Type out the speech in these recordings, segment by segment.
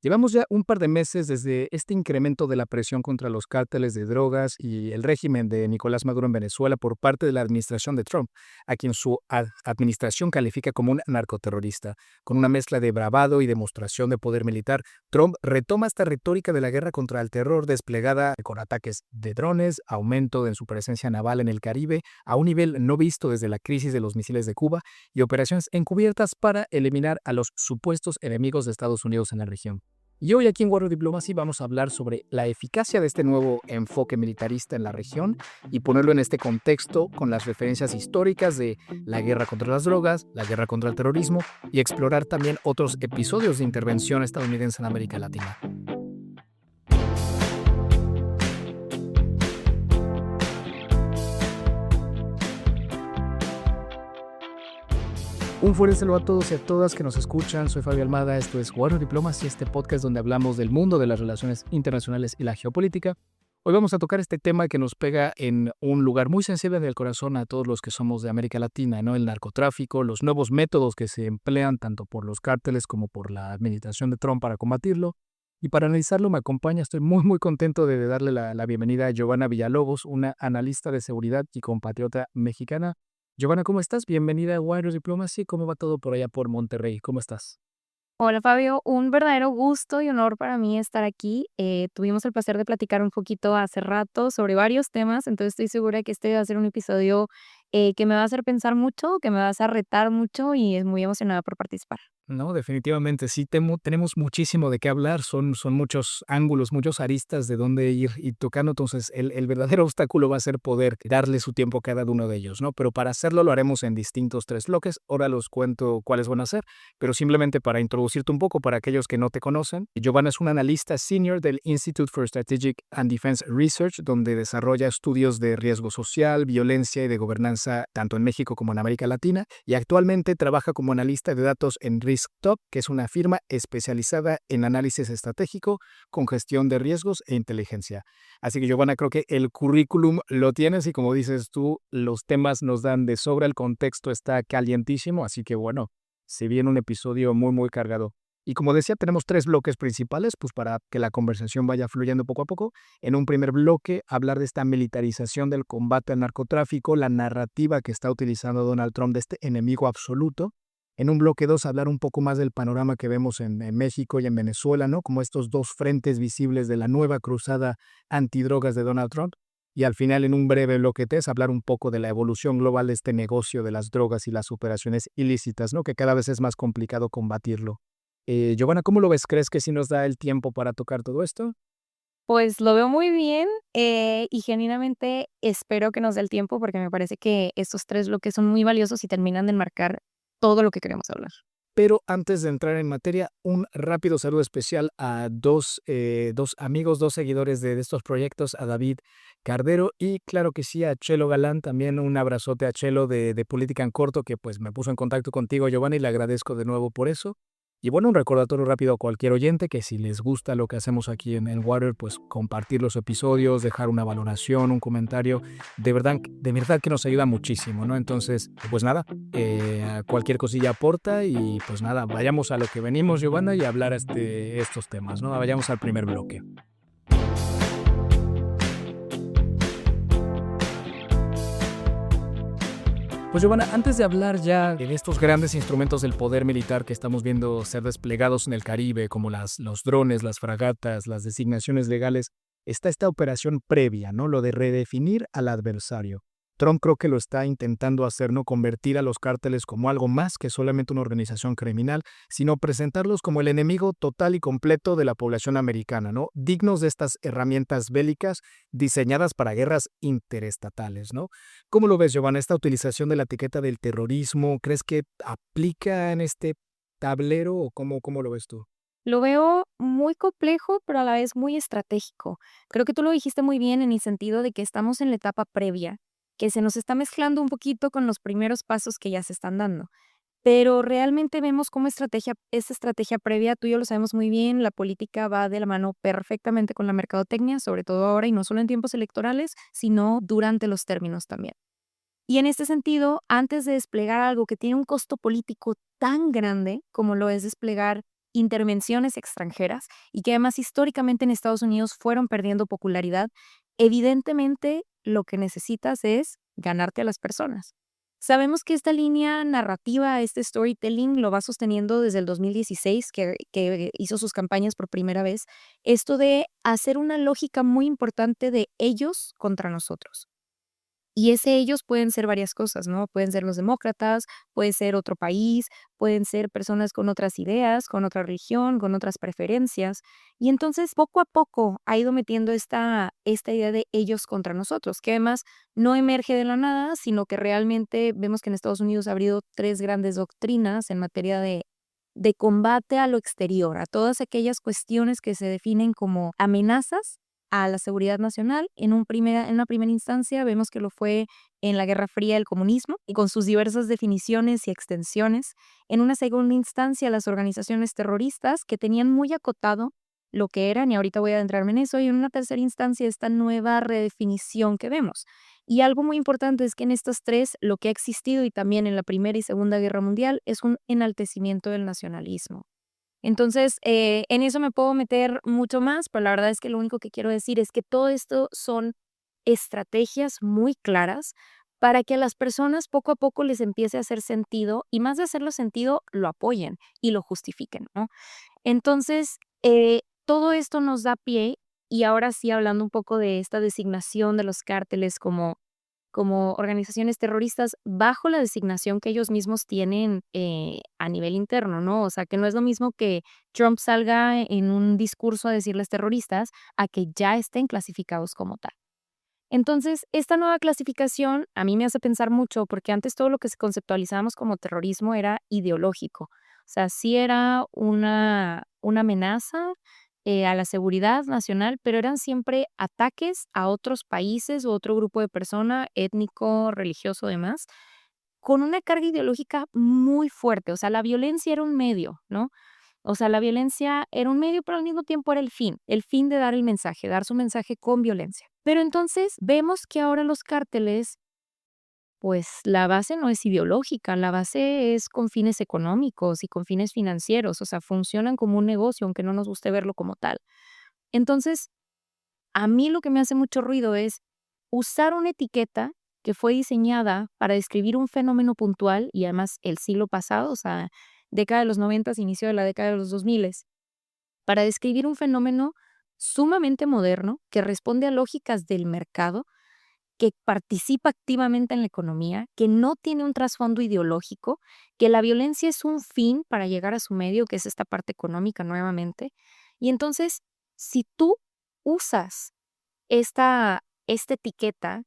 Llevamos ya un par de meses desde este incremento de la presión contra los cárteles de drogas y el régimen de Nicolás Maduro en Venezuela por parte de la administración de Trump, a quien su administración califica como un narcoterrorista. Con una mezcla de bravado y demostración de poder militar, Trump retoma esta retórica de la guerra contra el terror desplegada con ataques de drones, aumento de su presencia naval en el Caribe a un nivel no visto desde la crisis de los misiles de Cuba y operaciones encubiertas para eliminar a los supuestos enemigos de Estados Unidos en la región. Y hoy aquí en Warrior Diplomacy vamos a hablar sobre la eficacia de este nuevo enfoque militarista en la región y ponerlo en este contexto con las referencias históricas de la guerra contra las drogas, la guerra contra el terrorismo y explorar también otros episodios de intervención estadounidense en América Latina. Un fuerte saludo a todos y a todas que nos escuchan. Soy Fabio Almada, esto es Warrior Diplomacy, este podcast donde hablamos del mundo de las relaciones internacionales y la geopolítica. Hoy vamos a tocar este tema que nos pega en un lugar muy sensible del corazón a todos los que somos de América Latina, ¿no? El narcotráfico, los nuevos métodos que se emplean tanto por los cárteles como por la administración de Trump para combatirlo. Y para analizarlo me acompaña, estoy muy contento de darle la bienvenida a Giovanna Villalobos, una analista de seguridad y compatriota mexicana. Giovanna, ¿cómo estás? Bienvenida a Warriors Diplomacy. ¿Cómo va todo por allá por Monterrey? ¿Cómo estás? Hola Fabio, un verdadero gusto y honor para mí estar aquí. Tuvimos el placer de platicar un poquito hace rato sobre varios temas, entonces estoy segura que este va a ser un episodio que me va a hacer pensar mucho, que me va a hacer retar mucho y es muy emocionada por participar. No, definitivamente sí, tenemos muchísimo de qué hablar, son muchos ángulos, muchos aristas de dónde ir y tocando, entonces el verdadero obstáculo va a ser poder darle su tiempo a cada uno de ellos, ¿no? Pero para hacerlo lo haremos en distintos 3 bloques, ahora los cuento cuáles van a ser, pero simplemente para introducirte un poco para aquellos que no te conocen, Giovanna es una analista senior del Institute for Strategic and Defense Research, donde desarrolla estudios de riesgo social, violencia y de gobernanza tanto en México como en América Latina, y actualmente trabaja como analista de datos en RiskTop, que es una firma especializada en análisis estratégico con gestión de riesgos e inteligencia. Así que Giovanna, creo que el currículum lo tienes y como dices tú, los temas nos dan de sobra, el contexto está calientísimo, así que bueno, se viene un episodio muy cargado. Y como decía, tenemos 3 bloques principales, pues para que la conversación vaya fluyendo poco a poco. En un primer bloque, hablar de esta militarización del combate al narcotráfico, la narrativa que está utilizando Donald Trump de este enemigo absoluto. En un bloque 2 hablar un poco más del panorama que vemos en México y en Venezuela, ¿no? Como estos dos frentes visibles de la nueva cruzada antidrogas de Donald Trump. Y al final, en un breve bloque 3, hablar un poco de la evolución global de este negocio de las drogas y las operaciones ilícitas, ¿no? Que cada vez es más complicado combatirlo. Giovanna, ¿cómo lo ves? ¿Crees que sí nos da el tiempo para tocar todo esto? Pues lo veo muy bien y genuinamente espero que nos dé el tiempo porque me parece que estos tres bloques son muy valiosos y terminan de enmarcar todo lo que queremos hablar. Pero antes de entrar en materia, un rápido saludo especial a dos amigos, dos seguidores de estos proyectos, a David Cardero y claro que sí, a Chelo Galán, también un abrazote a Chelo de Política en Corto, que pues me puso en contacto contigo, Giovanni, y le agradezco de nuevo por eso. Y bueno, un recordatorio rápido a cualquier oyente que si les gusta lo que hacemos aquí en Water, pues compartir los episodios, dejar una valoración, un comentario, de verdad que nos ayuda muchísimo, ¿no? Entonces, pues nada, cualquier cosilla aporta y pues nada, vayamos a lo que venimos, Giovanna, y hablar estos temas, ¿no? Vayamos al primer bloque. Pues Giovanna, antes de hablar ya de estos grandes instrumentos del poder militar que estamos viendo ser desplegados en el Caribe, como los drones, las fragatas, las designaciones legales, está esta operación previa, ¿no? Lo de redefinir al adversario. Trump creo que lo está intentando hacer, ¿no? Convertir a los cárteles como algo más que solamente una organización criminal, sino presentarlos como el enemigo total y completo de la población americana, ¿no? Dignos de estas herramientas bélicas diseñadas para guerras interestatales, ¿no? ¿Cómo lo ves, Giovanna, esta utilización de la etiqueta del terrorismo? ¿Crees que aplica en este tablero o cómo lo ves tú? Lo veo muy complejo, pero a la vez muy estratégico. Creo que tú lo dijiste muy bien en el sentido de que estamos en la etapa previa, que se nos está mezclando un poquito con los primeros pasos que ya se están dando. Pero realmente vemos cómo esa estrategia previa, tú y yo lo sabemos muy bien, la política va de la mano perfectamente con la mercadotecnia, sobre todo ahora y no solo en tiempos electorales, sino durante los términos también. Y en este sentido, antes de desplegar algo que tiene un costo político tan grande como lo es desplegar intervenciones extranjeras y que además históricamente en Estados Unidos fueron perdiendo popularidad, evidentemente lo que necesitas es ganarte a las personas. Sabemos que esta línea narrativa, este storytelling, lo va sosteniendo desde el 2016, que hizo sus campañas por primera vez, esto de hacer una lógica muy importante de ellos contra nosotros. Y ese ellos pueden ser varias cosas, ¿no? Pueden ser los demócratas, puede ser otro país, pueden ser personas con otras ideas, con otra religión, con otras preferencias. Y entonces, poco a poco ha ido metiendo esta idea de ellos contra nosotros, que además no emerge de la nada, sino que realmente vemos que en Estados Unidos ha habido 3 grandes doctrinas en materia de combate a lo exterior, a todas aquellas cuestiones que se definen como amenazas a la seguridad nacional. En una primera instancia vemos que lo fue en la Guerra Fría del comunismo y con sus diversas definiciones y extensiones. En una segunda instancia, las organizaciones terroristas que tenían muy acotado lo que eran, y ahorita voy a adentrarme en eso, y en una tercera instancia esta nueva redefinición que vemos. Y algo muy importante es que en estas 3, lo que ha existido y también en la Primera y Segunda Guerra Mundial es un enaltecimiento del nacionalismo. Entonces, en eso me puedo meter mucho más, pero la verdad es que lo único que quiero decir es que todo esto son estrategias muy claras para que a las personas poco a poco les empiece a hacer sentido y más de hacerlo sentido, lo apoyen y lo justifiquen, ¿no? Entonces, todo esto nos da pie y ahora sí hablando un poco de esta designación de los cárteles como organizaciones terroristas bajo la designación que ellos mismos tienen a nivel interno, ¿no? O sea, que no es lo mismo que Trump salga en un discurso a decirles terroristas a que ya estén clasificados como tal. Entonces, esta nueva clasificación a mí me hace pensar mucho porque antes todo lo que conceptualizábamos como terrorismo era ideológico. O sea, sí era una amenaza a la seguridad nacional, pero eran siempre ataques a otros países u otro grupo de persona, étnico, religioso, demás, con una carga ideológica muy fuerte. O sea, la violencia era un medio, ¿no? O sea, la violencia era un medio, pero al mismo tiempo era el fin de dar el mensaje, dar su mensaje con violencia. Pero entonces vemos que ahora los cárteles, pues la base no es ideológica, la base es con fines económicos y con fines financieros, o sea, funcionan como un negocio, aunque no nos guste verlo como tal. Entonces, a mí lo que me hace mucho ruido es usar una etiqueta que fue diseñada para describir un fenómeno puntual y además el siglo pasado, o sea, década de los 90, inicio de la década de los 2000, para describir un fenómeno sumamente moderno que responde a lógicas del mercado, que participa activamente en la economía, que no tiene un trasfondo ideológico, que la violencia es un fin para llegar a su medio, que es esta parte económica nuevamente. Y entonces, si tú usas esta etiqueta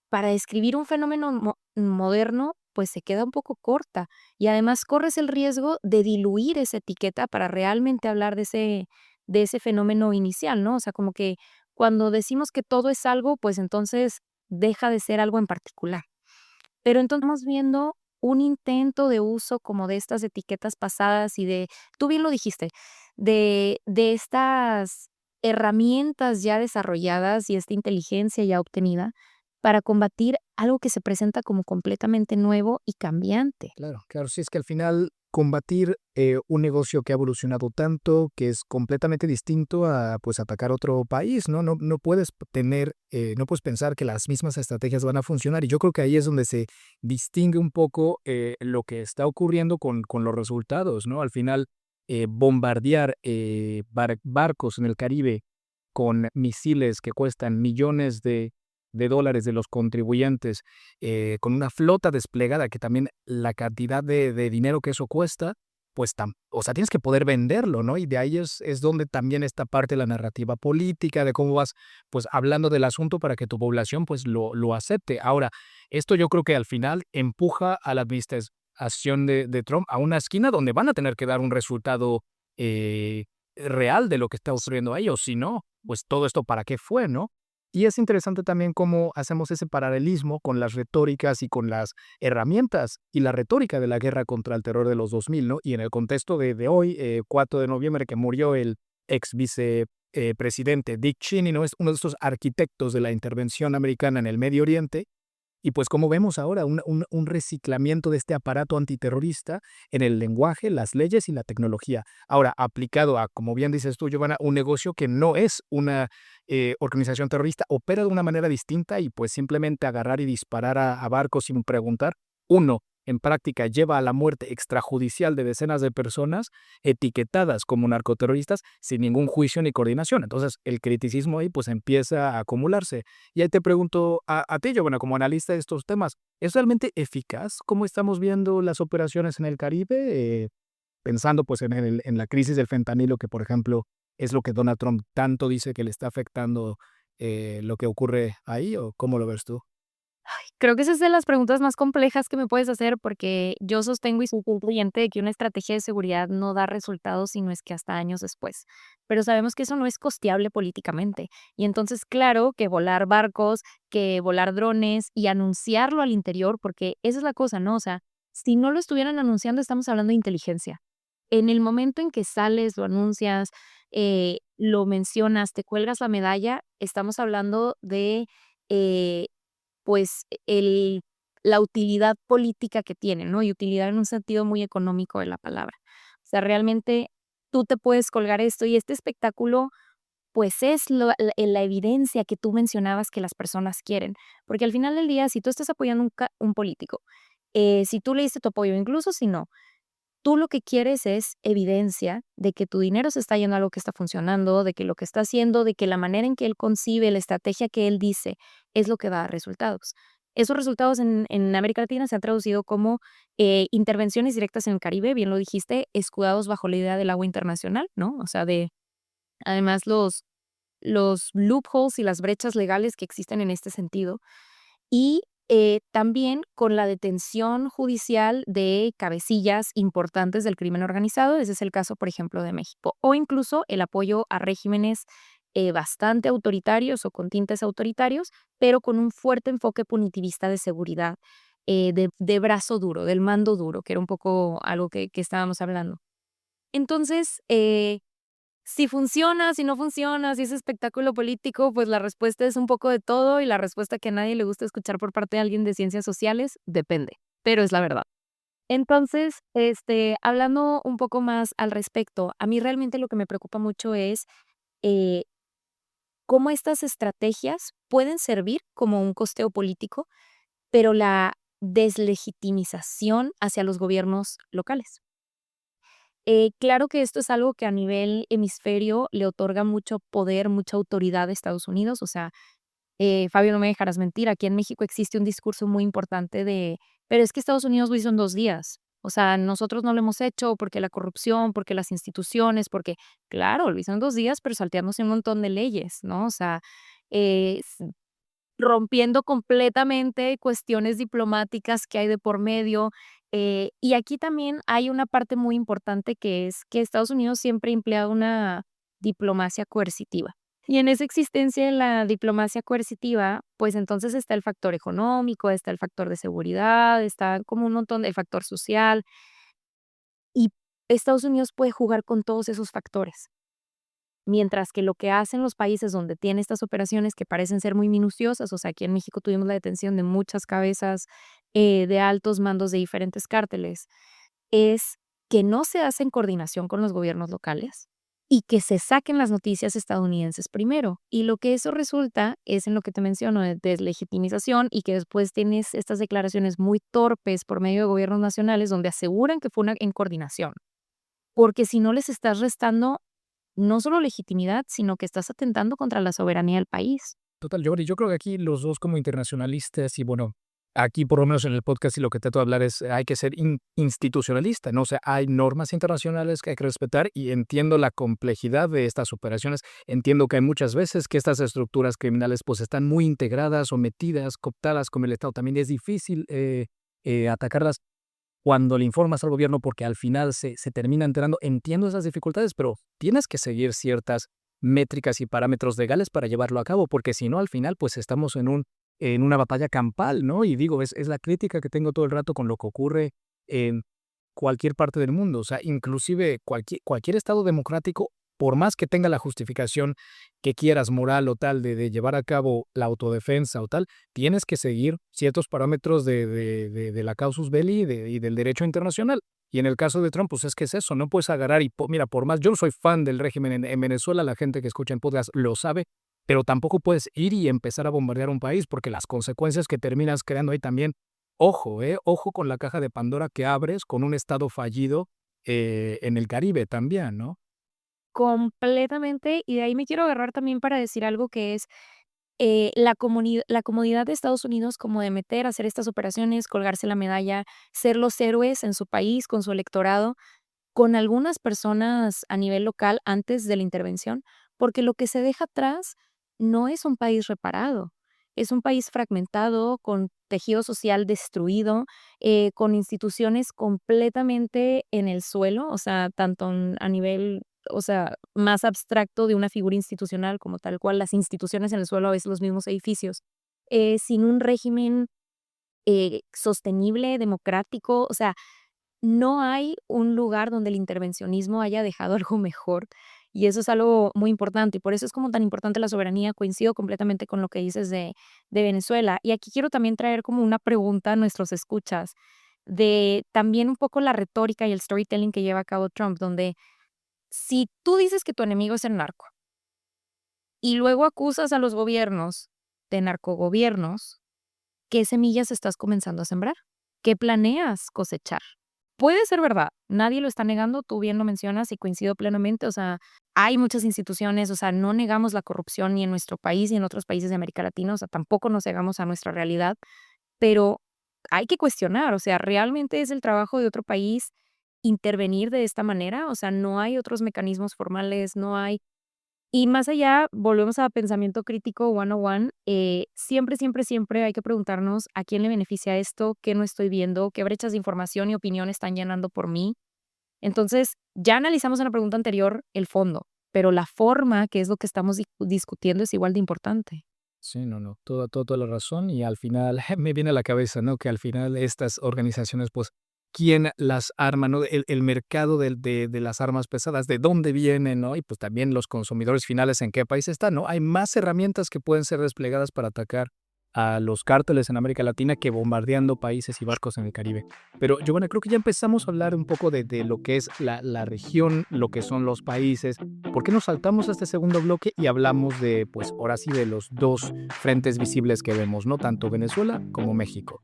para describir un fenómeno moderno, pues se queda un poco corta y además corres el riesgo de diluir esa etiqueta para realmente hablar de ese fenómeno inicial, ¿no? O sea, como que cuando decimos que todo es algo, pues entonces deja de ser algo en particular. Pero entonces estamos viendo un intento de uso como de estas etiquetas pasadas y tú bien lo dijiste, de estas herramientas ya desarrolladas y esta inteligencia ya obtenida para combatir algo que se presenta como completamente nuevo y cambiante. Claro, claro, sí es que al final combatir un negocio que ha evolucionado tanto, que es completamente distinto a pues atacar otro país, ¿no? No puedes tener, no puedes pensar que las mismas estrategias van a funcionar. Y yo creo que ahí es donde se distingue un poco lo que está ocurriendo con los resultados, ¿no? Al final, bombardear barcos en el Caribe con misiles que cuestan millones de dólares de los contribuyentes, con una flota desplegada, que también la cantidad de dinero que eso cuesta, pues, o sea, tienes que poder venderlo, ¿no? Y de ahí es donde también esta parte de la narrativa política, de cómo vas, pues, hablando del asunto para que tu población, pues, lo acepte. Ahora, esto yo creo que al final empuja a la administración de Trump a una esquina donde van a tener que dar un resultado, real de lo que está ocurriendo ahí, o si no, pues, todo esto para qué fue, ¿no? Y es interesante también cómo hacemos ese paralelismo con las retóricas y con las herramientas y la retórica de la guerra contra el terror de los 2000, ¿no? Y en el contexto de hoy, 4 de noviembre, que murió el ex vicepresidente Dick Cheney, ¿no? Es uno de estos arquitectos de la intervención americana en el Medio Oriente. Y pues como vemos ahora, un reciclamiento de este aparato antiterrorista en el lenguaje, las leyes y la tecnología. Ahora, aplicado a, como bien dices tú, Giovanna, un negocio que no es una organización terrorista, opera de una manera distinta y pues simplemente agarrar y disparar a barcos sin preguntar. Uno, en práctica lleva a la muerte extrajudicial de decenas de personas etiquetadas como narcoterroristas sin ningún juicio ni coordinación. Entonces, el criticismo ahí pues empieza a acumularse. Y ahí te pregunto a ti, Giovanna, como analista de estos temas, ¿es realmente eficaz cómo estamos viendo las operaciones en el Caribe? Pensando pues en la crisis del fentanilo, que por ejemplo es lo que Donald Trump tanto dice que le está afectando lo que ocurre ahí, ¿o cómo lo ves tú? Creo que esa es de las preguntas más complejas que me puedes hacer, porque yo sostengo y soy fiel creyente de que una estrategia de seguridad no da resultados, sino es que hasta años después. Pero sabemos que eso no es costeable políticamente. Y entonces, claro, que volar barcos, que volar drones y anunciarlo al interior, porque esa es la cosa, ¿no? O sea, si no lo estuvieran anunciando, estamos hablando de inteligencia. En el momento en que sales, lo anuncias, lo mencionas, te cuelgas la medalla, estamos hablando de eh, pues, la utilidad política que tiene, ¿no? Y utilidad en un sentido muy económico de la palabra. O sea, realmente tú te puedes colgar esto y este espectáculo, pues, es la evidencia que tú mencionabas que las personas quieren. Porque al final del día, si tú estás apoyando un político, si tú le diste tu apoyo, incluso si no, tú lo que quieres es evidencia de que tu dinero se está yendo a algo que está funcionando, de que lo que está haciendo, de que la manera en que él concibe, la estrategia que él dice, es lo que da resultados. Esos resultados en América Latina se han traducido como intervenciones directas en el Caribe, bien lo dijiste, escudados bajo la idea del agua internacional, ¿no? O sea, además los loopholes y las brechas legales que existen en este sentido y también con la detención judicial de cabecillas importantes del crimen organizado, ese es el caso, por ejemplo, de México, o incluso el apoyo a regímenes bastante autoritarios o con tintes autoritarios, pero con un fuerte enfoque punitivista de seguridad, de brazo duro, del mando duro, que era un poco algo que estábamos hablando. Entonces, si funciona, si no funciona, si es espectáculo político, pues la respuesta es un poco de todo y la respuesta que a nadie le gusta escuchar por parte de alguien de ciencias sociales, depende, pero es la verdad. Entonces, hablando un poco más al respecto, a mí realmente lo que me preocupa mucho es eh, cómo estas estrategias pueden servir como un costeo político, pero la deslegitimización hacia los gobiernos locales. Claro que esto es algo que a nivel hemisferio le otorga mucho poder, mucha autoridad a Estados Unidos. O sea, Fabio, no me dejarás mentir, aquí en México existe un discurso muy importante de, pero es que Estados Unidos lo hizo en 2 días. O sea, nosotros no lo hemos hecho porque la corrupción, porque las instituciones, porque, claro, lo hizo en 2 días, pero salteándose un montón de leyes, ¿no? O sea, eh, rompiendo completamente cuestiones diplomáticas que hay de por medio. Y aquí también hay una parte muy importante que es que Estados Unidos siempre emplea una diplomacia coercitiva. Y en esa existencia de la diplomacia coercitiva, pues entonces está el factor económico, está el factor de seguridad, está como un montón del factor social. Y Estados Unidos puede jugar con todos esos factores. Mientras que lo que hacen los países donde tiene estas operaciones que parecen ser muy minuciosas, o sea, aquí en México tuvimos la detención de muchas cabezas de altos mandos de diferentes cárteles, es que no se hace en coordinación con los gobiernos locales y que se saquen las noticias estadounidenses primero. Y lo que eso resulta es en lo que te menciono de deslegitimización y que después tienes estas declaraciones muy torpes por medio de gobiernos nacionales donde aseguran que fue una en coordinación. Porque si no les estás restando no solo legitimidad, sino que estás atentando contra la soberanía del país. Total, yo creo que aquí los dos como internacionalistas y bueno, aquí por lo menos en el podcast y lo que trato de hablar es hay que ser institucionalista, ¿no? O sea, hay normas internacionales que hay que respetar y entiendo la complejidad de estas operaciones. Entiendo que hay muchas veces que estas estructuras criminales pues están muy integradas o metidas, cooptadas con el Estado. También es difícil atacarlas cuando le informas al gobierno porque al final se termina enterando. Entiendo esas dificultades, pero tienes que seguir ciertas métricas y parámetros legales para llevarlo a cabo, porque si no, al final, pues estamos en una batalla campal, ¿no? Y digo, es la crítica que tengo todo el rato con lo que ocurre en cualquier parte del mundo. O sea, inclusive cualquier estado democrático por más que tenga la justificación que quieras, moral o tal, de llevar a cabo la autodefensa o tal, tienes que seguir ciertos parámetros de la casus belli y del derecho internacional. Y en el caso de Trump, pues es que es eso, no puedes agarrar y, mira, por más, yo no soy fan del régimen en Venezuela, la gente que escucha en podcast lo sabe, pero tampoco puedes ir y empezar a bombardear un país porque las consecuencias que terminas creando ahí también, ojo, ojo con la caja de Pandora que abres con un estado fallido en el Caribe también, ¿no? Completamente, y de ahí me quiero agarrar también para decir algo que es, la comodidad de Estados Unidos como de meter, hacer estas operaciones, colgarse la medalla, ser los héroes en su país, con su electorado, con algunas personas a nivel local antes de la intervención, porque lo que se deja atrás no es un país reparado, es un país fragmentado, con tejido social destruido, con instituciones completamente en el suelo, o sea, tanto a nivel, o sea, más abstracto de una figura institucional como tal cual, las instituciones en el suelo, a veces los mismos edificios, sin un régimen sostenible, democrático, o sea, no hay un lugar donde el intervencionismo haya dejado algo mejor, y eso es algo muy importante, y por eso es como tan importante la soberanía. Coincido completamente con lo que dices de Venezuela. Y aquí quiero también traer como una pregunta a nuestros escuchas, de también un poco la retórica y el storytelling que lleva a cabo Trump, donde si tú dices que tu enemigo es el narco, y luego acusas a los gobiernos de narcogobiernos, ¿qué semillas estás comenzando a sembrar? ¿Qué planeas cosechar? Puede ser verdad, nadie lo está negando, tú bien lo mencionas y coincido plenamente, o sea, hay muchas instituciones, o sea, no negamos la corrupción ni en nuestro país ni en otros países de América Latina, o sea, tampoco nos cegamos a nuestra realidad, pero hay que cuestionar, o sea, ¿realmente es el trabajo de otro país intervenir de esta manera? O sea, no hay otros mecanismos formales, no hay y más allá, volvemos a pensamiento crítico 101, siempre, siempre, siempre hay que preguntarnos a quién le beneficia esto, qué no estoy viendo, qué brechas de información y opinión están llenando por mí. Entonces, ya analizamos en la pregunta anterior el fondo, pero la forma, que es lo que estamos discutiendo, es igual de importante. Sí, no, no, toda la razón. Y al final me viene a la cabeza, ¿no? Que al final estas organizaciones, pues, ¿quién las arma, no? El mercado de las armas pesadas, ¿de dónde vienen, no? Y pues también los consumidores finales, ¿en qué país están, no? Hay más herramientas que pueden ser desplegadas para atacar a los cárteles en América Latina que bombardeando países y barcos en el Caribe. Pero, Giovanna, creo que ya empezamos a hablar un poco de lo que es la región, lo que son los países. ¿Por qué nos saltamos a este segundo bloque y hablamos de, pues ahora sí, de los dos frentes visibles que vemos, ¿no? Tanto Venezuela como México.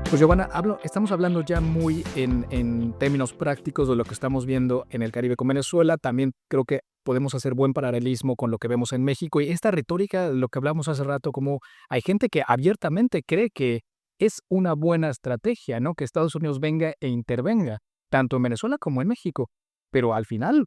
Pues Giovanna, estamos hablando ya muy en términos prácticos de lo que estamos viendo en el Caribe con Venezuela. También creo que podemos hacer buen paralelismo con lo que vemos en México. Y esta retórica, lo que hablamos hace rato, como hay gente que abiertamente cree que es una buena estrategia, ¿no? Que Estados Unidos venga e intervenga, tanto en Venezuela como en México. Pero al final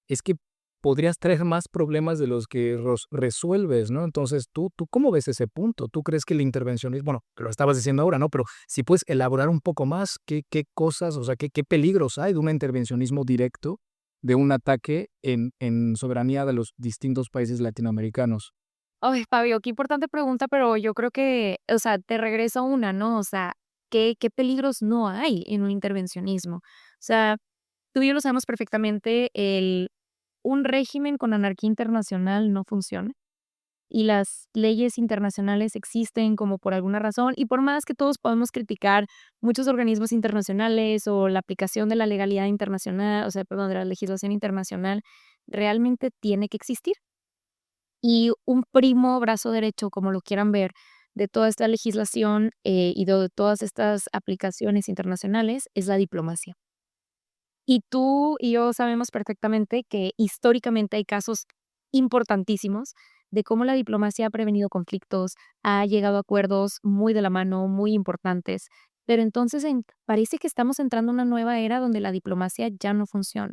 es que podrías traer más problemas de los que resuelves, ¿no? Entonces, ¿tú cómo ves ese punto? ¿Tú crees que el intervencionismo, bueno, lo estabas diciendo ahora, ¿no? Pero si puedes elaborar un poco más, ¿qué cosas, o sea, qué peligros hay de un intervencionismo directo, de un ataque en soberanía de los distintos países latinoamericanos? Ay, Fabio, qué importante pregunta, pero yo creo que, o sea, te regreso a una, ¿no? O sea, ¿qué peligros no hay en un intervencionismo? O sea, tú y yo lo sabemos perfectamente, un régimen con anarquía internacional no funciona y las leyes internacionales existen como por alguna razón y por más que todos podemos criticar muchos organismos internacionales o la aplicación de la legalidad internacional, o sea, perdón, de la legislación internacional, realmente tiene que existir. Y un primo brazo derecho, como lo quieran ver, de toda esta legislación y de todas estas aplicaciones internacionales es la diplomacia. Y tú y yo sabemos perfectamente que históricamente hay casos importantísimos de cómo la diplomacia ha prevenido conflictos, ha llegado a acuerdos muy de la mano, muy importantes, pero entonces parece que estamos entrando a una nueva era donde la diplomacia ya no funciona.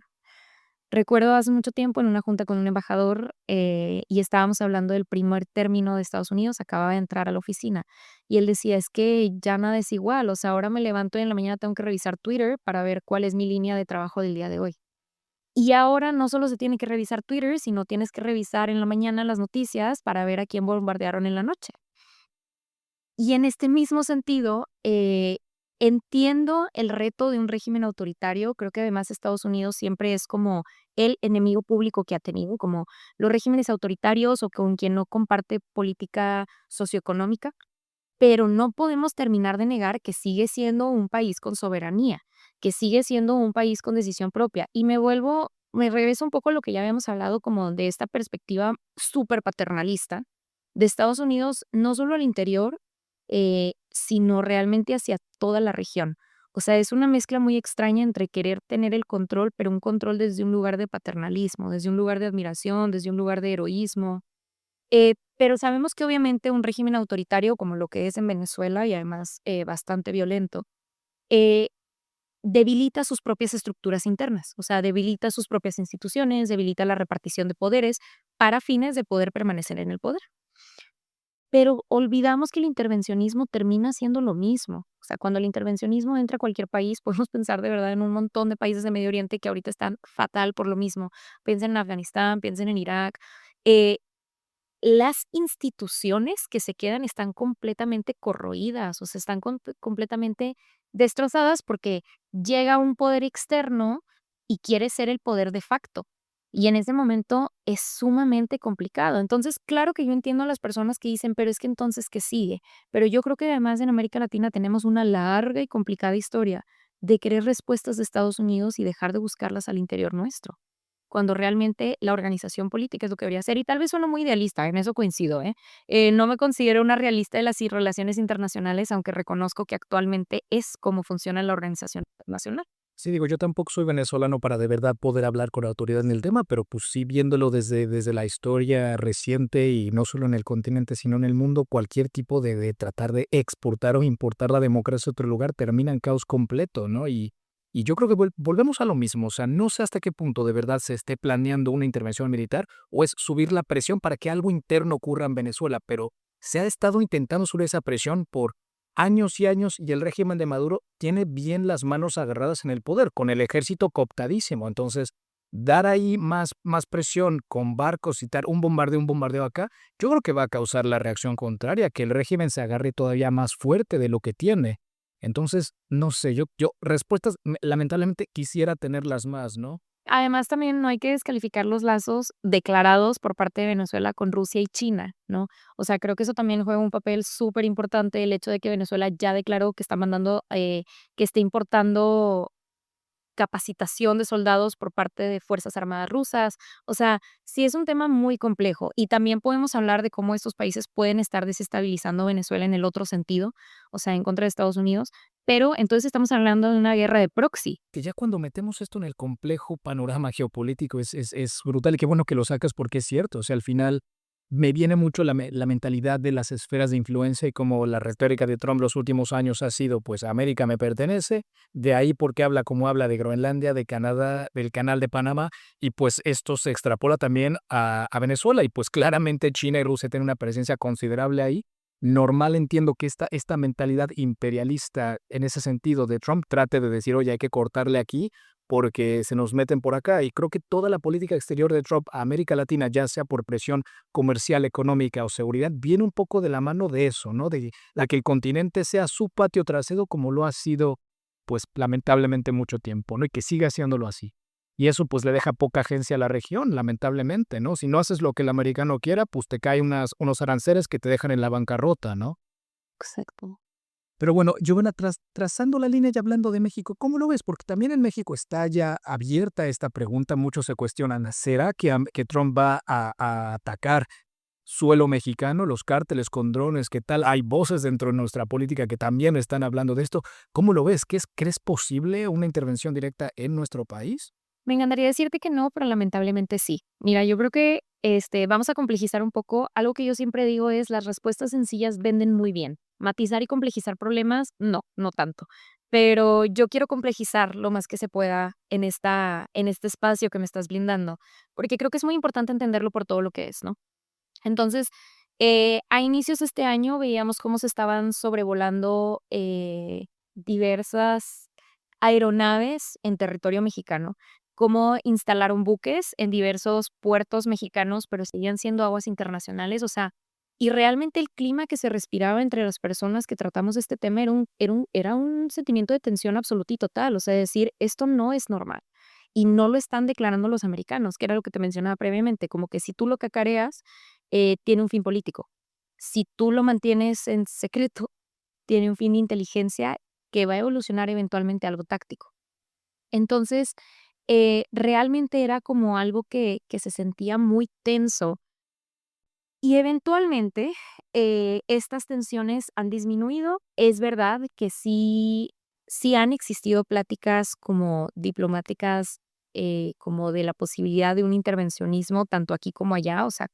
Recuerdo hace mucho tiempo en una junta con un embajador y estábamos hablando del primer término de Estados Unidos, acababa de entrar a la oficina y él decía, es que ya nada es igual, o sea, ahora me levanto y en la mañana tengo que revisar Twitter para ver cuál es mi línea de trabajo del día de hoy. Y ahora no solo se tiene que revisar Twitter, sino tienes que revisar en la mañana las noticias para ver a quién bombardearon en la noche. Y en este mismo sentido, entiendo el reto de un régimen autoritario, creo que además Estados Unidos siempre es como el enemigo público que ha tenido, como los regímenes autoritarios o con quien no comparte política socioeconómica, pero no podemos terminar de negar que sigue siendo un país con soberanía, que sigue siendo un país con decisión propia. Y me regreso un poco a lo que ya habíamos hablado como de esta perspectiva súper paternalista de Estados Unidos, no solo al interior, sino realmente hacia toda la región. O sea, es una mezcla muy extraña entre querer tener el control, pero un control desde un lugar de paternalismo, desde un lugar de admiración, desde un lugar de heroísmo. Pero sabemos que obviamente un régimen autoritario como lo que es en Venezuela y además bastante violento, eh, debilita sus propias estructuras internas, o sea, debilita sus propias instituciones, debilita la repartición de poderes para fines de poder permanecer en el poder. Pero olvidamos que el intervencionismo termina siendo lo mismo. O sea, cuando el intervencionismo entra a cualquier país, podemos pensar de verdad en un montón de países de Medio Oriente que ahorita están fatal por lo mismo. Piensen en Afganistán, piensen en Irak. Eh, las instituciones que se quedan están completamente corroídas, o sea, están completamente destrozadas porque llega un poder externo y quiere ser el poder de facto. Y en ese momento es sumamente complicado. Entonces, claro que yo entiendo a las personas que dicen, pero es que entonces, ¿qué sigue? Pero yo creo que además en América Latina tenemos una larga y complicada historia de querer respuestas de Estados Unidos y dejar de buscarlas al interior nuestro cuando realmente la organización política es lo que debería ser. Y tal vez sueno muy idealista, en eso coincido, ¿eh? No me considero una realista de las relaciones internacionales, aunque reconozco que actualmente es como funciona la organización internacional. Sí, digo, yo tampoco soy venezolano para de verdad poder hablar con autoridad en el tema, pero pues sí viéndolo desde la historia reciente y no solo en el continente, sino en el mundo, cualquier tipo de tratar de exportar o importar la democracia a otro lugar termina en caos completo, ¿no? Y yo creo que volvemos a lo mismo, o sea, no sé hasta qué punto de verdad se esté planeando una intervención militar o es subir la presión para que algo interno ocurra en Venezuela, pero se ha estado intentando subir esa presión por años y años y el régimen de Maduro tiene bien las manos agarradas en el poder, con el ejército cooptadísimo. Entonces, dar ahí más presión con barcos y tal, un bombardeo acá, yo creo que va a causar la reacción contraria, que el régimen se agarre todavía más fuerte de lo que tiene. Entonces, no sé, yo respuestas, lamentablemente quisiera tenerlas más, ¿no? Además, también no hay que descalificar los lazos declarados por parte de Venezuela con Rusia y China, ¿no? O sea, creo que eso también juega un papel súper importante, el hecho de que Venezuela ya declaró que está mandando, que está importando capacitación de soldados por parte de Fuerzas Armadas rusas. O sea, sí es un tema muy complejo y también podemos hablar de cómo estos países pueden estar desestabilizando Venezuela en el otro sentido, o sea, en contra de Estados Unidos, pero entonces estamos hablando de una guerra de proxy. Que ya cuando metemos esto en el complejo panorama geopolítico es brutal y qué bueno que lo sacas porque es cierto, o sea, al final me viene mucho la mentalidad de las esferas de influencia y como la retórica de Trump los últimos años ha sido, pues América me pertenece, de ahí porque habla como habla de Groenlandia, de Canadá, del Canal de Panamá, y pues esto se extrapola también a Venezuela y pues claramente China y Rusia tienen una presencia considerable ahí. Normal entiendo que esta mentalidad imperialista en ese sentido de Trump trate de decir, oye, hay que cortarle aquí porque se nos meten por acá. Y creo que toda la política exterior de Trump a América Latina, ya sea por presión comercial, económica o seguridad, viene un poco de la mano de eso, ¿no? De la que el continente sea su patio trasero como lo ha sido, pues lamentablemente mucho tiempo, ¿no? Y que siga haciéndolo así. Y eso pues le deja poca agencia a la región, lamentablemente, ¿no? Si no haces lo que el americano quiera, pues te caen unos aranceles que te dejan en la bancarrota, ¿no? Exacto. Pero bueno, Giovanna, trazando la línea y hablando de México, ¿cómo lo ves? Porque también en México está ya abierta esta pregunta, muchos se cuestionan, ¿será que Trump va a atacar suelo mexicano, los cárteles con drones? ¿Qué tal? Hay voces dentro de nuestra política que también están hablando de esto. ¿Cómo lo ves? ¿Crees posible una intervención directa en nuestro país? Me encantaría decirte que no, pero lamentablemente sí. Mira, yo creo que vamos a complejizar un poco. Algo que yo siempre digo es las respuestas sencillas venden muy bien. Matizar y complejizar problemas, no, no tanto. Pero yo quiero complejizar lo más que se pueda en este espacio que me estás brindando, porque creo que es muy importante entenderlo por todo lo que es, ¿no? Entonces, a inicios de este año veíamos cómo se estaban sobrevolando diversas aeronaves en territorio mexicano, cómo instalaron buques en diversos puertos mexicanos, pero seguían siendo aguas internacionales. O sea, Y realmente el clima que se respiraba entre las personas que tratamos este tema era un sentimiento de tensión absoluta y total, o sea, decir, esto no es normal. Y no lo están declarando los americanos, que era lo que te mencionaba previamente, como que si tú lo cacareas, tiene un fin político. Si tú lo mantienes en secreto, tiene un fin de inteligencia que va a evolucionar eventualmente a algo táctico. Entonces, realmente era como algo que se sentía muy tenso y eventualmente, estas tensiones han disminuido. Es verdad que sí han existido pláticas como diplomáticas, como de la posibilidad de un intervencionismo tanto aquí como allá. O sea,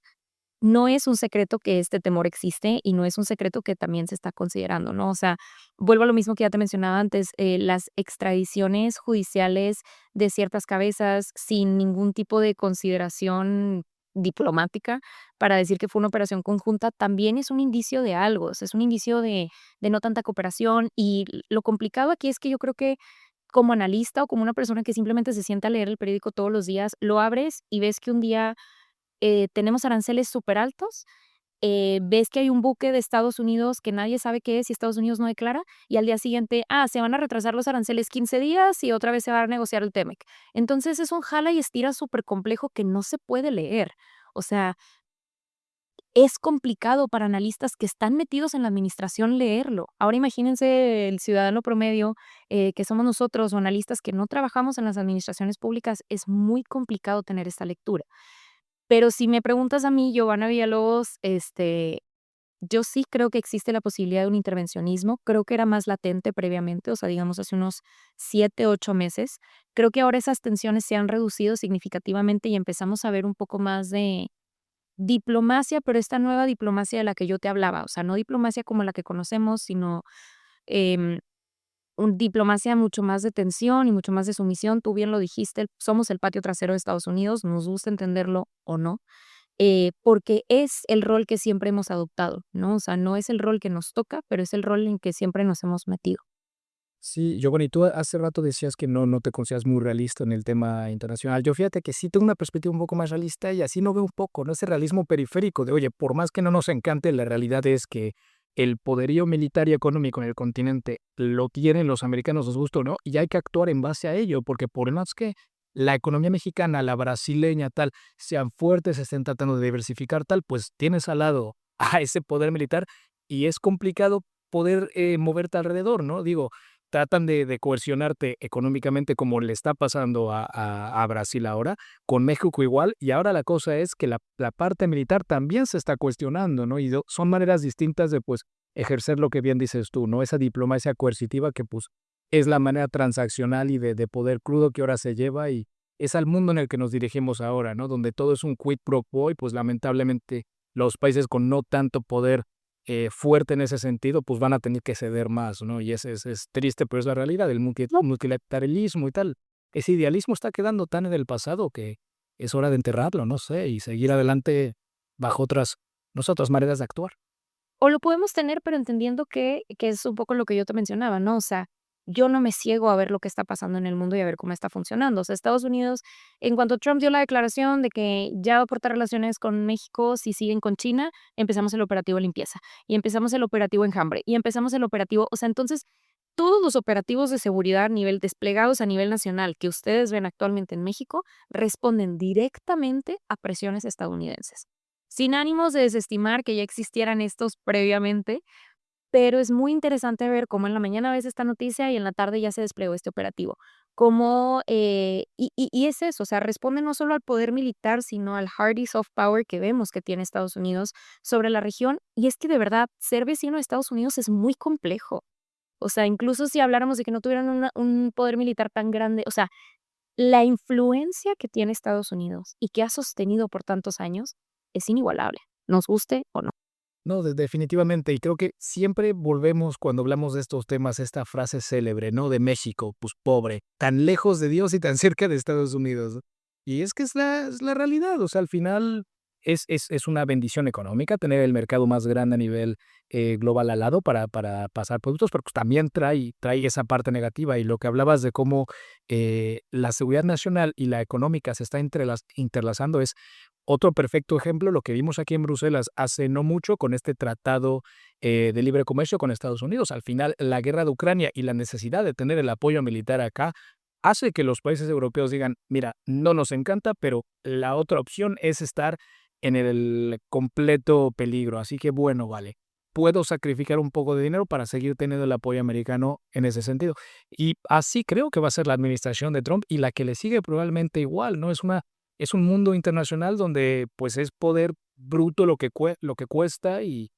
no es un secreto que este temor existe y no es un secreto que también se está considerando, ¿no? O sea, vuelvo a lo mismo que ya te mencionaba antes, las extradiciones judiciales de ciertas cabezas sin ningún tipo de consideración diplomática para decir que fue una operación conjunta también es un indicio de algo, o sea, es un indicio de no tanta cooperación y lo complicado aquí es que yo creo que como analista o como una persona que simplemente se sienta a leer el periódico todos los días, lo abres y ves que un día tenemos aranceles súper altos, ves que hay un buque de Estados Unidos que nadie sabe qué es y Estados Unidos no declara, y al día siguiente, se van a retrasar los aranceles 15 días y otra vez se va a negociar el TEMEC. Entonces es un jala y estira súper complejo que no se puede leer. O sea, es complicado para analistas que están metidos en la administración leerlo. Ahora imagínense el ciudadano promedio, que somos nosotros o analistas que no trabajamos en las administraciones públicas, es muy complicado tener esta lectura. Pero si me preguntas a mí, Giovanna Villalobos, yo sí creo que existe la posibilidad de un intervencionismo. Creo que era más latente previamente, o sea, digamos, hace unos 7, 8 meses. Creo que ahora esas tensiones se han reducido significativamente y empezamos a ver un poco más de diplomacia, pero esta nueva diplomacia de la que yo te hablaba, o sea, no diplomacia como la que conocemos, sino em, diplomacia mucho más de tensión y mucho más de sumisión. Tú bien lo dijiste, somos el patio trasero de Estados Unidos, nos gusta entenderlo o no, porque es el rol que siempre hemos adoptado, ¿no? O sea, no es el rol que nos toca, pero es el rol en que siempre nos hemos metido. Sí, Giovanni, tú hace rato decías que no te consideras muy realista en el tema internacional. Yo fíjate que sí tengo una perspectiva un poco más realista y así no veo un poco, ¿no? Ese realismo periférico de, oye, por más que no nos encante, la realidad es que el poderío militar y económico en el continente lo tienen los americanos, nos gusta o no, y hay que actuar en base a ello, porque por más que la economía mexicana, la brasileña, tal, sean fuertes, estén tratando de diversificar, tal, pues tienes al lado a ese poder militar y es complicado poder moverte alrededor, ¿no? Digo, tratan de coercionarte económicamente como le está pasando a Brasil ahora, con México igual, y ahora la cosa es que la parte militar también se está cuestionando, ¿no? Y son maneras distintas de, pues, ejercer lo que bien dices tú, ¿no? Esa diplomacia coercitiva que, pues, es la manera transaccional y de poder crudo que ahora se lleva y es al mundo en el que nos dirigimos ahora, ¿no? Donde todo es un quid pro quo y, pues, lamentablemente, los países con no tanto poder fuerte en ese sentido, pues van a tener que ceder más, ¿no? Y es triste, pero es la realidad, el multilateralismo y tal. Ese idealismo está quedando tan en el pasado que es hora de enterrarlo, no sé, y seguir adelante bajo otras, no sé, otras maneras de actuar. O lo podemos tener, pero entendiendo que es un poco lo que yo te mencionaba, ¿no? O sea, yo no me ciego a ver lo que está pasando en el mundo y a ver cómo está funcionando. O sea, Estados Unidos, en cuanto Trump dio la declaración de que ya va a cortar relaciones con México si siguen con China, empezamos el operativo limpieza y empezamos el operativo enjambre y empezamos el operativo, o sea, entonces todos los operativos de seguridad a nivel desplegados a nivel nacional que ustedes ven actualmente en México responden directamente a presiones estadounidenses. Sin ánimos de desestimar que ya existieran estos previamente, pero es muy interesante ver cómo en la mañana ves esta noticia y en la tarde ya se desplegó este operativo. Cómo, y es eso, o sea, responde no solo al poder militar, sino al hard y soft power que vemos que tiene Estados Unidos sobre la región. Y es que de verdad, ser vecino de Estados Unidos es muy complejo. O sea, incluso si habláramos de que no tuvieran un poder militar tan grande, o sea, la influencia que tiene Estados Unidos y que ha sostenido por tantos años es inigualable, nos guste o no. No, definitivamente, y creo que siempre volvemos cuando hablamos de estos temas a esta frase célebre, ¿no? De México, pues pobre, tan lejos de Dios y tan cerca de Estados Unidos. Y es que es la realidad, o sea, al final es una bendición económica tener el mercado más grande a nivel global al lado para pasar productos, pero pues también trae esa parte negativa. Y lo que hablabas de cómo la seguridad nacional y la económica se está interlazando es otro perfecto ejemplo, lo que vimos aquí en Bruselas hace no mucho con este tratado de libre comercio con Estados Unidos. Al final, la guerra de Ucrania y la necesidad de tener el apoyo militar acá hace que los países europeos digan, mira, no nos encanta, pero la otra opción es estar en el completo peligro. Así que bueno, vale, puedo sacrificar un poco de dinero para seguir teniendo el apoyo americano en ese sentido. Y así creo que va a ser la administración de Trump y la que le sigue probablemente igual, ¿no? Es un mundo internacional donde pues es poder bruto lo que cuesta y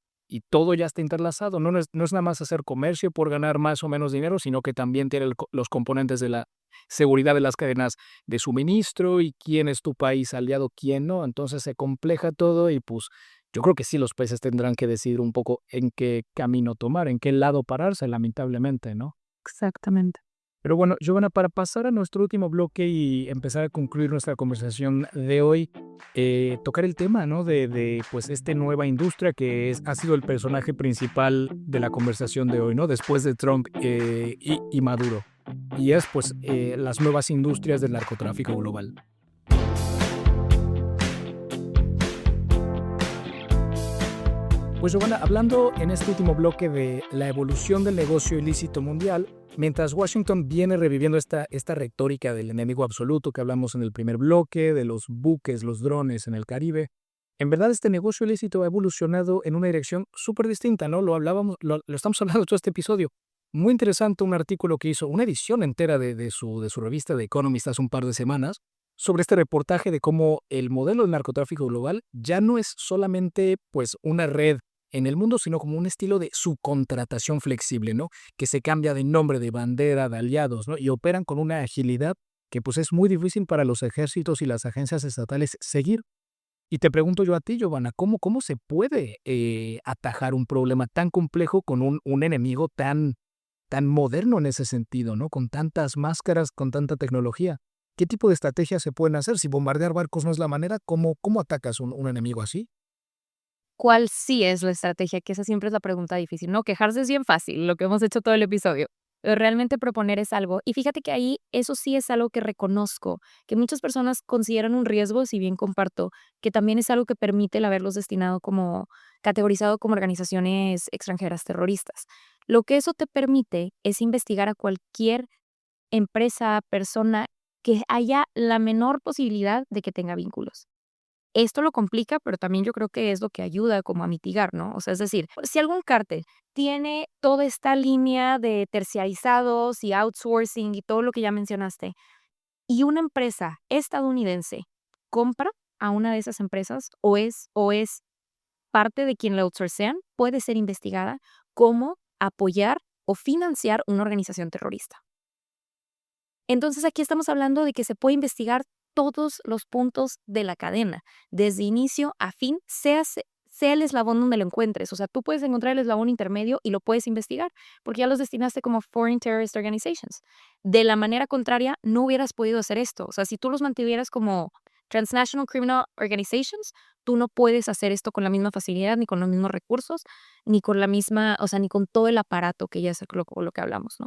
todo ya está interlazado. No es nada más hacer comercio por ganar más o menos dinero, sino que también tiene los componentes de la seguridad de las cadenas de suministro y quién es tu país aliado, quién no. Entonces se compleja todo y pues yo creo que sí los países tendrán que decidir un poco en qué camino tomar, en qué lado pararse, lamentablemente, ¿no? Exactamente. Pero bueno, Giovanna, para pasar a nuestro último bloque y empezar a concluir nuestra conversación de hoy, tocar el tema, ¿no? pues, esta nueva industria que ha sido el personaje principal de la conversación de hoy, ¿no? Después de Trump y Maduro. Y es, pues, las nuevas industrias del narcotráfico global. Pues Giovanna, hablando en este último bloque de la evolución del negocio ilícito mundial, mientras Washington viene reviviendo esta retórica del enemigo absoluto que hablamos en el primer bloque, de los buques, los drones en el Caribe, en verdad este negocio ilícito ha evolucionado en una dirección súper distinta, ¿no? Lo estamos hablando todo este episodio. Muy interesante un artículo que hizo, una edición entera de su revista The Economist hace un par de semanas, sobre este reportaje de cómo el modelo del narcotráfico global ya no es solamente pues una red en el mundo, sino como un estilo de subcontratación flexible, ¿no? Que se cambia de nombre, de bandera, de aliados, ¿no? Y operan con una agilidad que pues es muy difícil para los ejércitos y las agencias estatales seguir. Y te pregunto yo a ti, Giovanna, ¿cómo se puede atajar un problema tan complejo con un enemigo tan moderno en ese sentido, ¿no? Con tantas máscaras, con tanta tecnología. ¿Qué tipo de estrategias se pueden hacer? Si bombardear barcos no es la manera, ¿cómo atacas un enemigo así? ¿Cuál sí es la estrategia? Que esa siempre es la pregunta difícil, ¿no? Quejarse es bien fácil, lo que hemos hecho todo el episodio. Pero realmente proponer es algo. Y fíjate que ahí eso sí es algo que reconozco, que muchas personas consideran un riesgo, si bien comparto, que también es algo que permite el haberlos destinado como, categorizado como organizaciones extranjeras terroristas. Lo que eso te permite es investigar a cualquier empresa, persona que haya la menor posibilidad de que tenga vínculos. Esto lo complica, pero también yo creo que es lo que ayuda como a mitigar, ¿no? O sea, es decir, si algún cártel tiene toda esta línea de terciarizados y outsourcing y todo lo que ya mencionaste, y una empresa estadounidense compra a una de esas empresas o es parte de quien la outsourcean, puede ser investigada como apoyar o financiar una organización terrorista. Entonces, aquí estamos hablando de que se puede investigar todos los puntos de la cadena, desde inicio a fin, sea el eslabón donde lo encuentres. O sea, tú puedes encontrar el eslabón intermedio y lo puedes investigar, porque ya los destinaste como Foreign Terrorist Organizations. De la manera contraria, no hubieras podido hacer esto. O sea, si tú los mantuvieras como Transnational Criminal Organizations, tú no puedes hacer esto con la misma facilidad, ni con los mismos recursos, ni con la misma, o sea, ni con todo el aparato que ya es lo que hablamos, ¿no?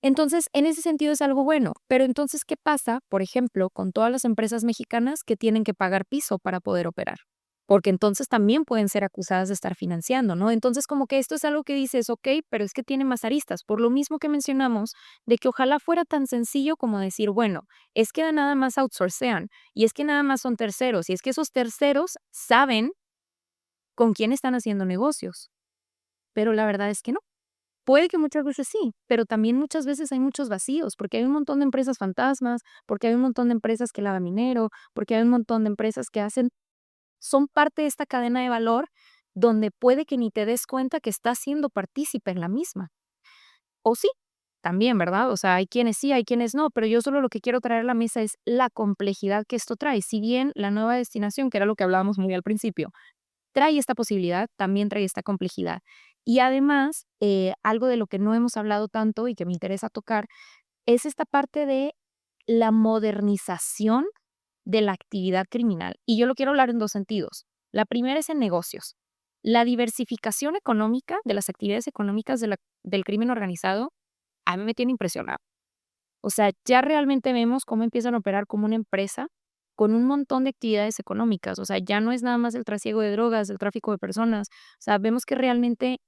Entonces, en ese sentido es algo bueno, pero entonces, ¿qué pasa, por ejemplo, con todas las empresas mexicanas que tienen que pagar piso para poder operar? Porque entonces también pueden ser acusadas de estar financiando, ¿no? Entonces, como que esto es algo que dices, ok, pero es que tiene más aristas, por lo mismo que mencionamos, de que ojalá fuera tan sencillo como decir, bueno, es que nada más outsourcean, y es que nada más son terceros, y es que esos terceros saben con quién están haciendo negocios, pero la verdad es que no. Puede que muchas veces sí, pero también muchas veces hay muchos vacíos, porque hay un montón de empresas fantasmas, porque hay un montón de empresas que lavan dinero, porque hay un montón de empresas que son parte de esta cadena de valor donde puede que ni te des cuenta que estás siendo partícipe en la misma. O sí, también, ¿verdad? O sea, hay quienes sí, hay quienes no, pero yo solo lo que quiero traer a la mesa es la complejidad que esto trae. Si bien la nueva destinación, que era lo que hablábamos muy al principio, trae esta posibilidad, también trae esta complejidad. Y además, algo de lo que no hemos hablado tanto y que me interesa tocar es esta parte de la modernización de la actividad criminal. Y yo lo quiero hablar en dos sentidos. La primera es en negocios. La diversificación económica de las actividades económicas del crimen organizado a mí me tiene impresionado. O sea, ya realmente vemos cómo empiezan a operar como una empresa con un montón de actividades económicas. O sea, ya no es nada más el trasiego de drogas, el tráfico de personas. O sea, vemos que realmente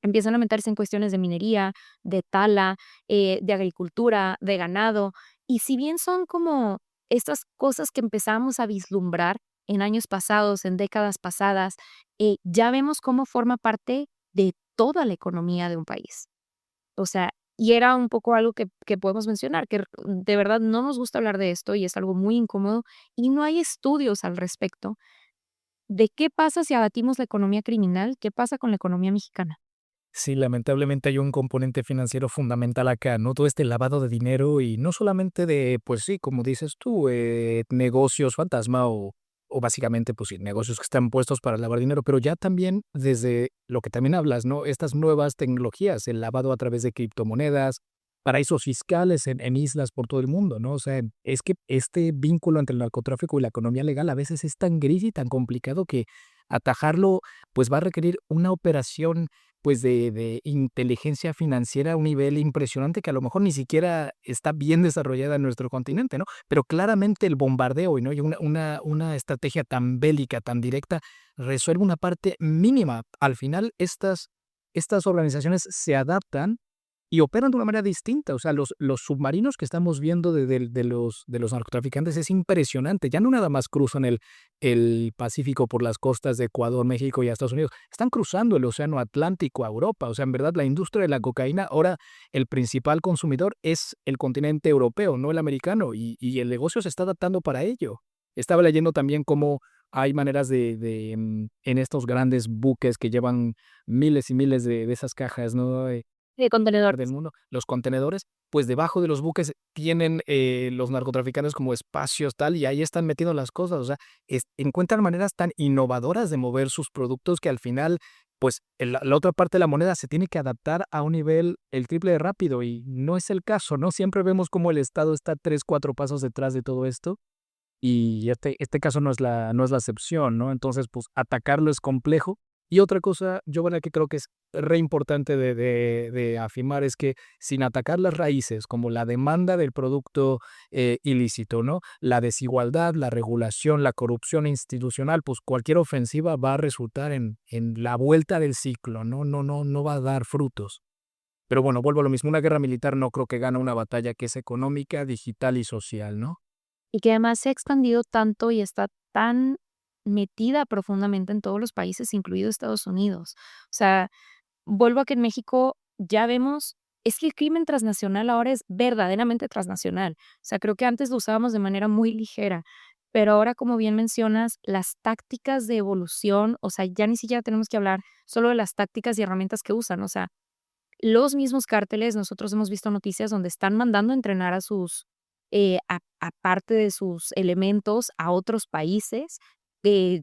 empiezan a meterse en cuestiones de minería, de tala, de agricultura, de ganado. Y si bien son como estas cosas que empezamos a vislumbrar en años pasados, en décadas pasadas, ya vemos cómo forma parte de toda la economía de un país. O sea, y era un poco algo que podemos mencionar, que de verdad no nos gusta hablar de esto y es algo muy incómodo y no hay estudios al respecto de qué pasa si abatimos la economía criminal, qué pasa con la economía mexicana. Sí, lamentablemente hay un componente financiero fundamental acá, ¿no? Todo este lavado de dinero y no solamente de, pues sí, como dices tú, negocios fantasma o básicamente, pues sí, negocios que están puestos para lavar dinero, pero ya también desde lo que también hablas, ¿no? Estas nuevas tecnologías, el lavado a través de criptomonedas, paraísos fiscales en islas por todo el mundo, ¿no? O sea, es que este vínculo entre el narcotráfico y la economía legal a veces es tan gris y tan complicado que atajarlo, pues va a requerir una operación pues, de inteligencia financiera a un nivel impresionante que a lo mejor ni siquiera está bien desarrollada en nuestro continente, ¿no? Pero claramente el bombardeo, ¿no? Y una estrategia tan bélica, tan directa, resuelve una parte mínima. Al final, estas organizaciones se adaptan y operan de una manera distinta. O sea, los submarinos que estamos viendo de los narcotraficantes es impresionante. Ya no nada más cruzan el Pacífico por las costas de Ecuador, México y a Estados Unidos. Están cruzando el océano Atlántico a Europa. O sea, en verdad, la industria de la cocaína, ahora el principal consumidor es el continente europeo, no el americano, y el negocio se está adaptando para ello. Estaba leyendo también cómo hay maneras en estos grandes buques que llevan miles y miles de esas cajas, ¿no? De Del contenedores. mundo, los contenedores, pues debajo de los buques tienen los narcotraficantes como espacios tal, y ahí están metiendo las cosas. O sea, encuentran maneras tan innovadoras de mover sus productos que al final, pues la otra parte de la moneda se tiene que adaptar a un nivel el triple de rápido y no es el caso, ¿no? Siempre vemos como el Estado está 3 4 pasos detrás de todo esto y este caso no es la excepción, ¿no? Entonces, pues, atacarlo es complejo. Y otra cosa, yo, verdad, que creo que es re importante de afirmar es que sin atacar las raíces, como la demanda del producto, ilícito, ¿no? La desigualdad, la regulación, la corrupción institucional, pues, cualquier ofensiva va a resultar en la vuelta del ciclo, no va a dar frutos. Pero bueno, vuelvo a lo mismo, una guerra militar no creo que gane una batalla que es económica, digital y social, ¿no? Y que además se ha expandido tanto y está tan metida profundamente en todos los países, incluido Estados Unidos. O sea, vuelvo a que en México ya vemos, es que el crimen transnacional ahora es verdaderamente transnacional. O sea, creo que antes lo usábamos de manera muy ligera, pero ahora, como bien mencionas, las tácticas de evolución, o sea, ya ni siquiera tenemos que hablar solo de las tácticas y herramientas que usan. O sea, los mismos cárteles, nosotros hemos visto noticias donde están mandando a entrenar a sus, aparte de sus elementos, a otros países,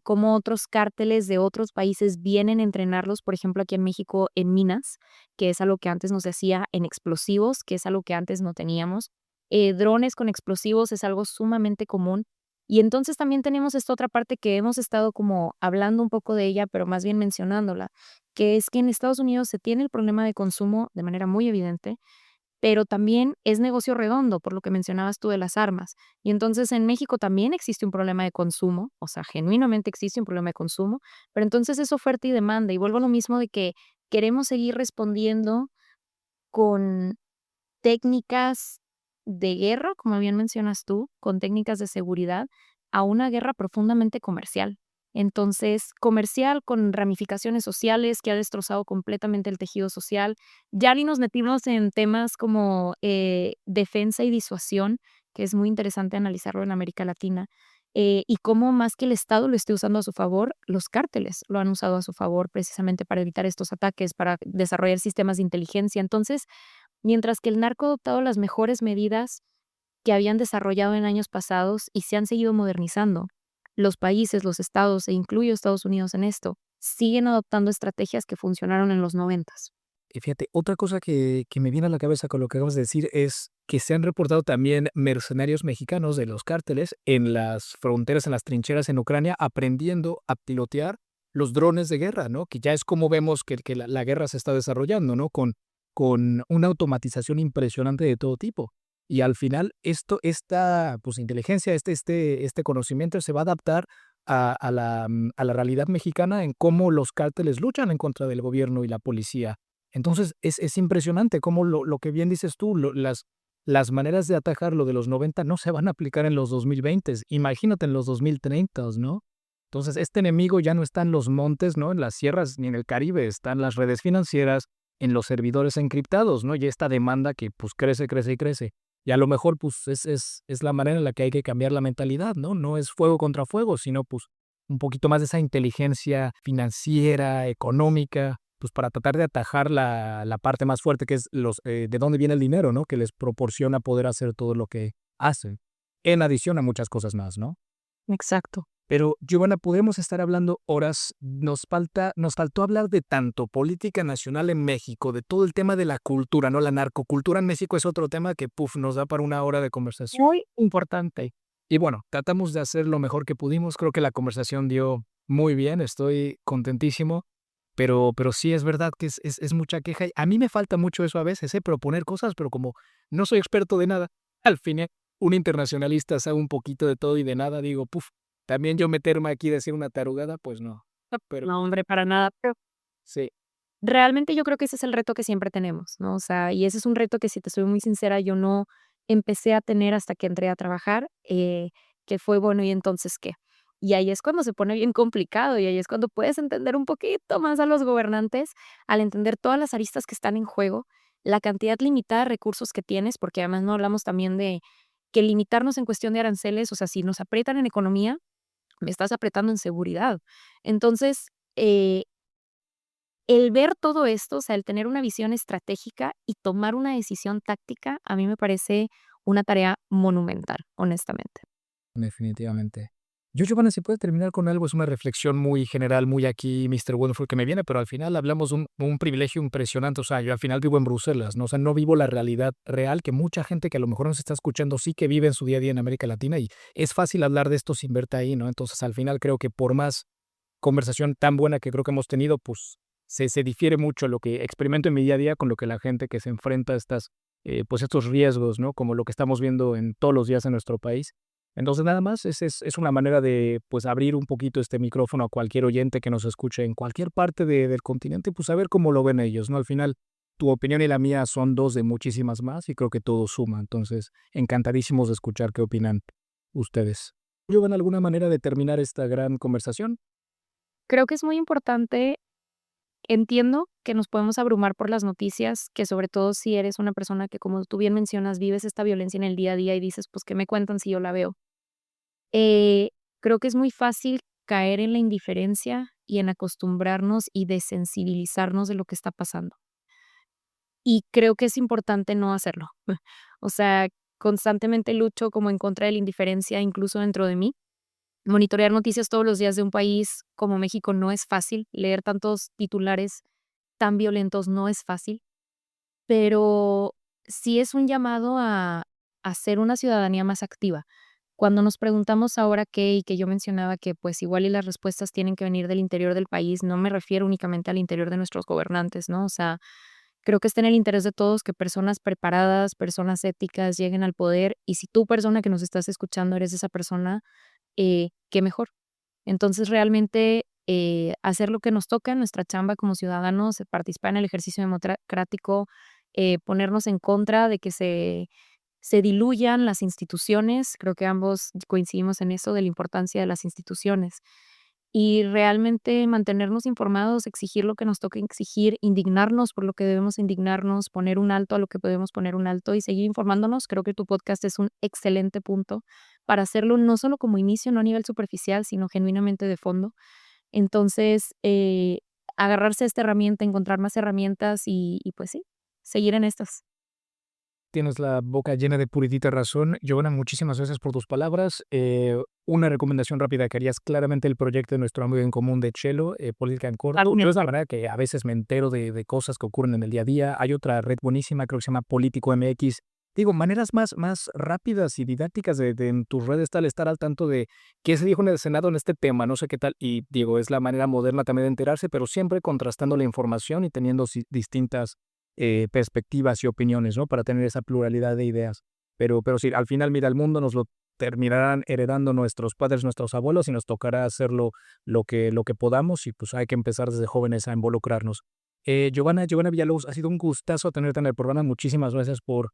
como otros cárteles de otros países vienen a entrenarlos, por ejemplo, aquí en México en minas, que es algo que antes no se hacía, en explosivos, que es algo que antes no teníamos. Drones con explosivos es algo sumamente común. Y entonces también tenemos esta otra parte que hemos estado como hablando un poco de ella, pero más bien mencionándola, que es que en Estados Unidos se tiene el problema de consumo de manera muy evidente, pero también es negocio redondo, por lo que mencionabas tú de las armas. Y entonces en México también existe un problema de consumo, o sea, genuinamente existe un problema de consumo, pero entonces es oferta y demanda. Y vuelvo a lo mismo de que queremos seguir respondiendo con técnicas de guerra, como bien mencionas tú, con técnicas de seguridad, a una guerra profundamente comercial. Entonces, comercial con ramificaciones sociales que ha destrozado completamente el tejido social. Ya ni nos metimos en temas como defensa y disuasión, que es muy interesante analizarlo en América Latina, y cómo más que el Estado lo esté usando a su favor, los cárteles lo han usado a su favor precisamente para evitar estos ataques, para desarrollar sistemas de inteligencia. Entonces, mientras que el narco ha adoptado las mejores medidas que habían desarrollado en años pasados y se han seguido modernizando, los países, los estados, e incluyo Estados Unidos en esto, siguen adoptando estrategias que funcionaron en los 90. Y fíjate, otra cosa que me viene a la cabeza con lo que acabas de decir es que se han reportado también mercenarios mexicanos de los cárteles en las fronteras, en las trincheras en Ucrania, aprendiendo a pilotear los drones de guerra, ¿no? Que ya es como vemos que la guerra se está desarrollando, ¿no? Con una automatización impresionante de todo tipo. Y al final, esta pues, inteligencia, este conocimiento se va a adaptar a la realidad mexicana en cómo los cárteles luchan en contra del gobierno y la policía. Entonces, es impresionante cómo lo que bien dices tú, las maneras de atajar lo de los 90 no se van a aplicar en los 2020. Imagínate en los 2030, ¿no? Entonces, este enemigo ya no está en los montes, ¿no? En las sierras ni en el Caribe, está en las redes financieras, en los servidores encriptados, ¿no? Y esta demanda que, pues, crece, crece y crece. Y a lo mejor, pues, es la manera en la que hay que cambiar la mentalidad, ¿no? No es fuego contra fuego, sino, pues, un poquito más de esa inteligencia financiera, económica, pues, para tratar de atajar la parte más fuerte, que es de dónde viene el dinero, ¿no? Que les proporciona poder hacer todo lo que hacen, en adición a muchas cosas más, ¿no? Exacto. Pero, Giovanna, podemos estar hablando horas. Nos faltó hablar de tanto política nacional en México, de todo el tema de la cultura, ¿no? La narcocultura en México es otro tema que, puf, nos da para una hora de conversación muy importante. Y bueno, tratamos de hacer lo mejor que pudimos. Creo que la conversación dio muy bien, estoy contentísimo. Pero sí es verdad que es mucha queja. Y a mí me falta mucho eso a veces, proponer cosas, pero como no soy experto de nada, al final un internacionalista sabe un poquito de todo y de nada, digo, puf, también yo meterme aquí y decir una tarugada, pues no. Pero No, hombre, para nada. Pero sí, realmente yo creo que ese es el reto que siempre tenemos, ¿no? O sea, y ese es un reto que, si te soy muy sincera, yo no empecé a tener hasta que entré a trabajar, que fue, bueno, ¿y entonces qué? Y ahí es cuando se pone bien complicado, y ahí es cuando puedes entender un poquito más a los gobernantes, al entender todas las aristas que están en juego, la cantidad limitada de recursos que tienes, porque además no hablamos también de que limitarnos en cuestión de aranceles, o sea, si nos aprietan en economía, me estás apretando en seguridad. Entonces, el ver todo esto, o sea, el tener una visión estratégica y tomar una decisión táctica, a mí me parece una tarea monumental, honestamente. definitivamente. Yo, Giovanna, si puede terminar con algo, es una reflexión muy general, muy aquí, Mr. Wonderful, que me viene, pero al final hablamos de un privilegio impresionante. O sea, yo al final vivo en Bruselas, ¿no? O sea, no vivo la realidad real que mucha gente que a lo mejor nos está escuchando sí que vive en su día a día en América Latina y es fácil hablar de esto sin verte ahí, ¿no? Entonces, al final creo que por más conversación tan buena que creo que hemos tenido, pues se difiere mucho lo que experimento en mi día a día con lo que la gente que se enfrenta a pues estos riesgos, ¿no? Como lo que estamos viendo en todos los días en nuestro país. Entonces, nada más, es una manera de, pues, abrir un poquito este micrófono a cualquier oyente que nos escuche en cualquier parte del continente, pues, a ver cómo lo ven ellos, ¿no? Al final, tu opinión y la mía son dos de muchísimas más y creo que todo suma. Entonces, encantadísimos de escuchar qué opinan ustedes. ¿Llevan alguna manera de terminar esta gran conversación? Creo que es muy importante, entiendo que nos podemos abrumar por las noticias, que sobre todo si eres una persona que, como tú bien mencionas, vives esta violencia en el día a día y dices, pues, ¿qué me cuentan si yo la veo? Eh, Creo que es muy fácil caer en la indiferencia y en acostumbrarnos y desensibilizarnos de lo que está pasando. Y creo que es importante no hacerlo. O sea, constantemente lucho como en contra de la indiferencia, incluso dentro de mí. Monitorear noticias todos los días de un país como México no es fácil. Leer tantos titulares tan violentos no es fácil, pero sí es un llamado a ser una ciudadanía más activa. Cuando nos preguntamos ahora qué, y que yo mencionaba que pues igual y las respuestas tienen que venir del interior del país, no me refiero únicamente al interior de nuestros gobernantes, ¿no? O sea, creo que está en el interés de todos que personas preparadas, personas éticas lleguen al poder, y si tú, persona que nos estás escuchando, eres esa persona, qué mejor. Entonces, realmente, hacer lo que nos toca en nuestra chamba como ciudadanos, participar en el ejercicio democrático, ponernos en contra de que se diluyan las instituciones. Creo que ambos coincidimos en eso, de la importancia de las instituciones. Y realmente mantenernos informados, exigir lo que nos toca exigir, indignarnos por lo que debemos indignarnos, poner un alto a lo que podemos poner un alto y seguir informándonos. Creo que tu podcast es un excelente punto para hacerlo, no solo como inicio, no a nivel superficial, sino genuinamente de fondo. Entonces, agarrarse a esta herramienta, encontrar más herramientas y pues sí, seguir en estas. Tienes la boca llena de puritita razón. Giovanna, muchísimas gracias por tus palabras. Una recomendación rápida que harías claramente el proyecto de nuestro amigo en común de Chelo, Política en Corto. Yo es la verdad que a veces me entero de cosas que ocurren en el día a día. Hay otra red buenísima, creo que se llama Político MX. Digo, maneras más rápidas y didácticas de en tus redes tal estar al tanto de qué se dijo en el Senado en este tema, no sé qué tal. Y digo, es la manera moderna también de enterarse, pero siempre contrastando la información y teniendo distintas perspectivas y opiniones, ¿no? Para tener esa pluralidad de ideas. Pero sí, al final, mira, el mundo nos lo terminarán heredando nuestros padres, nuestros abuelos, y nos tocará hacerlo lo que podamos, y pues hay que empezar desde jóvenes a involucrarnos. Giovanna Villalobos, ha sido un gustazo tenerte en el programa. Muchísimas gracias por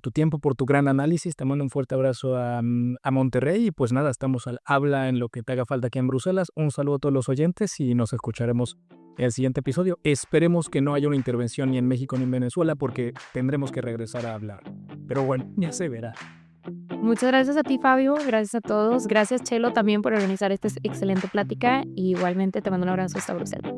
tu tiempo, por tu gran análisis. Te mando un fuerte abrazo a Monterrey y pues nada, estamos al habla en lo que te haga falta aquí en Bruselas. Un saludo a todos los oyentes y nos escucharemos en el siguiente episodio. Esperemos que no haya una intervención ni en México ni en Venezuela porque tendremos que regresar a hablar. Pero bueno, ya se verá. Muchas gracias a ti, Fabio. Gracias a todos. Gracias, Chelo, también por organizar esta excelente plática. Y igualmente te mando un abrazo hasta Bruselas.